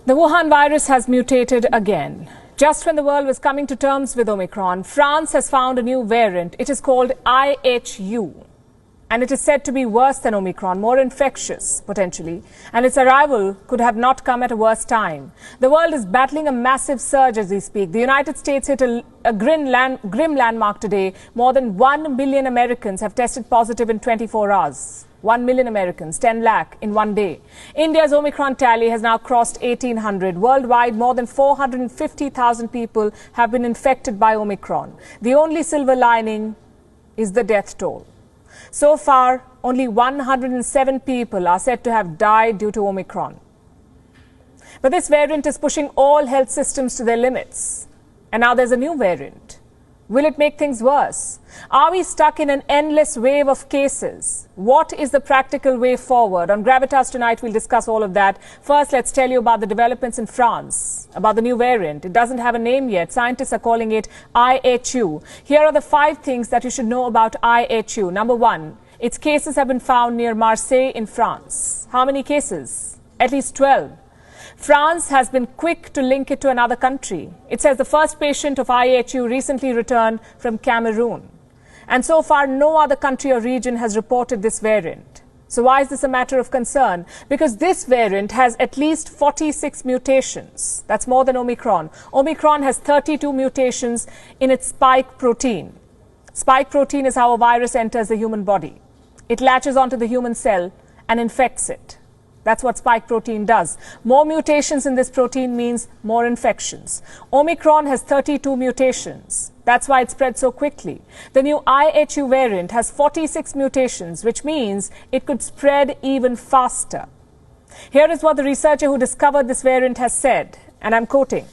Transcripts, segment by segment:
The Wuhan virus has mutated again. Just when the world was coming to terms with Omicron, France has found a new variant. It is called IHU. And it is said to be worse than Omicron, more infectious, potentially. And its arrival could have not come at a worse time. The world is battling a massive surge as we speak. The United States hit a grim landmark today. More than 1 million Americans have tested positive in 24 hours. 1 million Americans, 10 lakh in one day. India's Omicron tally has now crossed 1,800. Worldwide, more than 450,000 people have been infected by Omicron. The only silver lining is the death toll. So far, only 107 people are said to have died due to Omicron. But this variant is pushing all health systems to their limits. And now there's a new variant. Will it make things worse? Are we stuck in an endless wave of cases? What is the practical way forward? On Gravitas tonight, we'll discuss all of that. First, let's tell you about the developments in France, about the new variant. It doesn't have a name yet. Scientists are calling it IHU. Here are the 5 things that you should know about IHU. Number 1, its cases have been found near Marseille in France. How many cases? At least 12. France has been quick to link it to another country. It says the first patient of IHU recently returned from Cameroon. And so far, no other country or region has reported this variant. So why is this a matter of concern? Because this variant has at least 46 mutations. That's more than Omicron. Omicron has 32 mutations in its spike protein. Spike protein is how a virus enters the human body. It latches onto the human cell and infects it. That's what spike protein does. More mutations in this protein means more infections. Omicron has 32 mutations. That's why it spread so quickly. The new IHU variant has 46 mutations, which means it could spread even faster. Here is what the researcher who discovered this variant has said, and I'm quoting.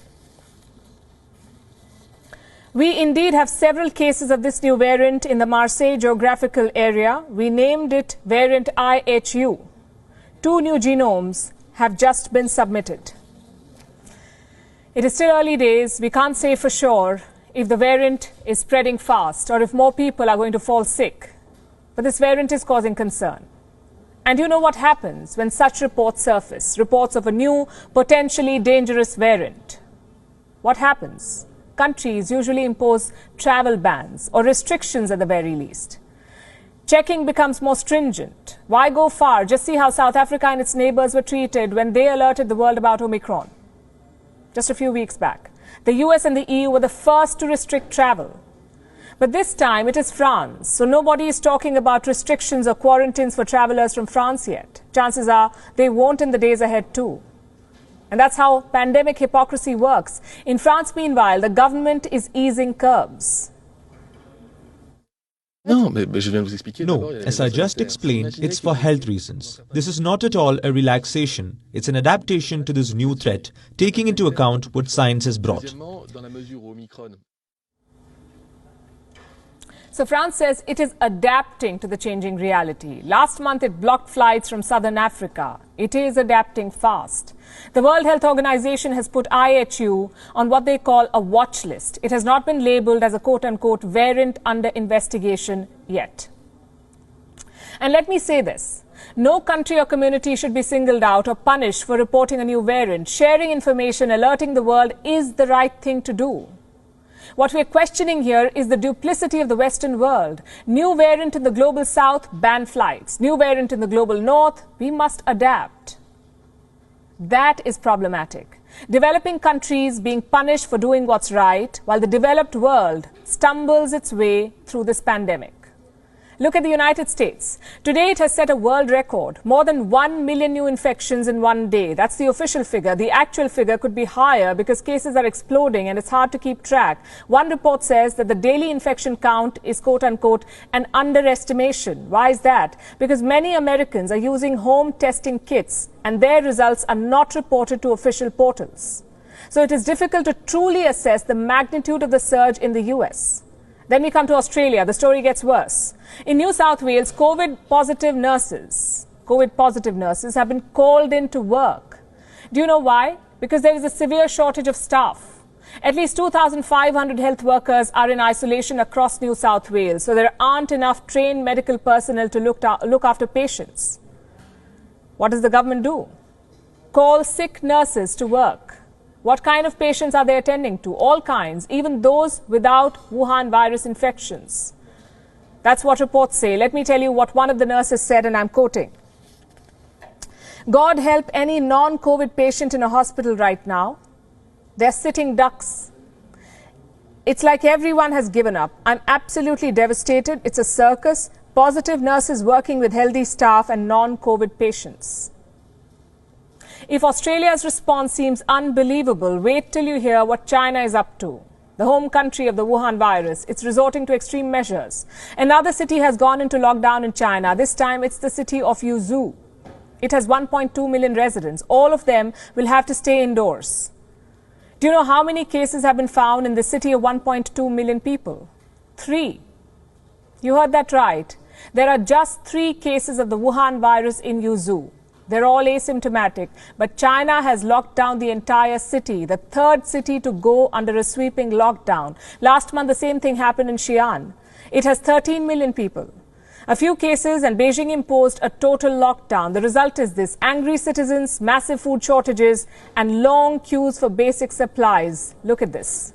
We indeed have several cases of this new variant in the Marseille geographical area. We named it variant IHU. 2 new genomes have just been submitted. It is still early days. We can't say for sure if the variant is spreading fast or if more people are going to fall sick. But this variant is causing concern. And you know what happens when such reports surface, reports of a new, potentially dangerous variant. What happens? Countries usually impose travel bans or restrictions at the very least. Checking becomes more stringent. Why go far? Just see how South Africa and its neighbors were treated when they alerted the world about Omicron. Just a few weeks back. The US and the EU were the first to restrict travel. But this time it is France, so nobody is talking about restrictions or quarantines for travelers from France yet. Chances are they won't in the days ahead too. And that's how pandemic hypocrisy works. In France, meanwhile, the government is easing curbs. No, as I just explained, it's for health reasons. This is not at all a relaxation. It's an adaptation to this new threat, taking into account what science has brought. So France says it is adapting to the changing reality. Last month, it blocked flights from southern Africa. It is adapting fast. The World Health Organization has put IHU on what they call a watch list. It has not been labeled as a quote-unquote variant under investigation yet. And let me say this. No country or community should be singled out or punished for reporting a new variant. Sharing information, alerting the world is the right thing to do. What we're questioning here is the duplicity of the Western world. New variant in the global south, ban flights. New variant in the global north, we must adapt. That is problematic. Developing countries being punished for doing what's right, while the developed world stumbles its way through this pandemic. Look at the United States. Today it has set a world record. More than 1 million new infections in one day. That's the official figure. The actual figure could be higher because cases are exploding and it's hard to keep track. One report says that the daily infection count is quote-unquote an underestimation. Why is that? Because many Americans are using home testing kits and their results are not reported to official portals. So it is difficult to truly assess the magnitude of the surge in the US. Then we come to Australia. The story gets worse. In New South Wales, COVID-positive nurses have been called in to work. Do you know why? Because there is a severe shortage of staff. At least 2,500 health workers are in isolation across New South Wales, so there aren't enough trained medical personnel to look after patients. What does the government do? call sick nurses to work. What kind of patients are they attending to? All kinds, even those without Wuhan virus infections. That's what reports say. Let me tell you what one of the nurses said, and I'm quoting. God help any non-COVID patient in a hospital right now. They're sitting ducks. It's like everyone has given up. I'm absolutely devastated. It's a circus. Positive nurses working with healthy staff and non-COVID patients. If Australia's response seems unbelievable, wait till you hear what China is up to. The home country of the Wuhan virus, it's resorting to extreme measures. Another city has gone into lockdown in China. This time it's the city of Yuzhou. It has 1.2 million residents. All of them will have to stay indoors. Do you know how many cases have been found in the city of 1.2 million people? 3. You heard that right. There are just 3 cases of the Wuhan virus in Yuzhou. They're all asymptomatic, but China has locked down the entire city, the 3rd city to go under a sweeping lockdown. Last month, the same thing happened in Xi'an. It has 13 million people. A few cases and Beijing imposed a total lockdown. The result is this: angry citizens, massive food shortages, and long queues for basic supplies. Look at this.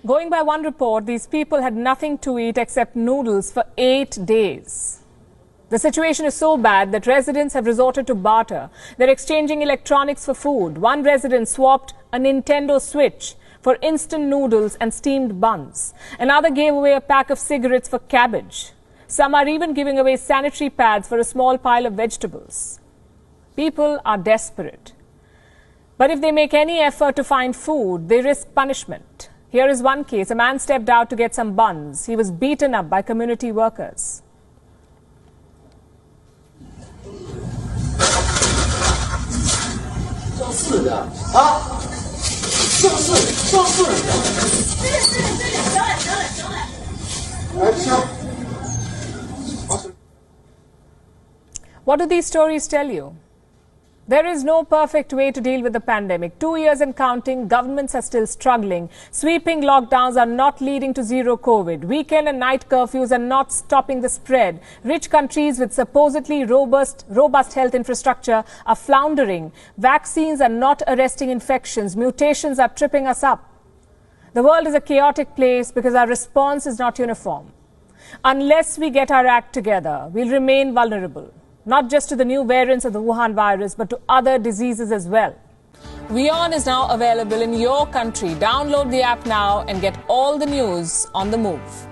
Going by one report, these people had nothing to eat except noodles for 8 days. The situation is so bad that residents have resorted to barter. They're exchanging electronics for food. One resident swapped a Nintendo Switch for instant noodles and steamed buns. Another gave away a pack of cigarettes for cabbage. Some are even giving away sanitary pads for a small pile of vegetables. People are desperate. But if they make any effort to find food, they risk punishment. Here is one case. A man stepped out to get some buns. He was beaten up by community workers. What do these stories tell you? There is no perfect way to deal with the pandemic. 2 years and counting, governments are still struggling. Sweeping lockdowns are not leading to zero COVID. Weekend and night curfews are not stopping the spread. Rich countries with supposedly robust health infrastructure are floundering. Vaccines are not arresting infections. Mutations are tripping us up. The world is a chaotic place because our response is not uniform. Unless we get our act together, we'll remain vulnerable. Not just to the new variants of the Wuhan virus, but to other diseases as well. WION is now available in your country. Download the app now and get all the news on the move.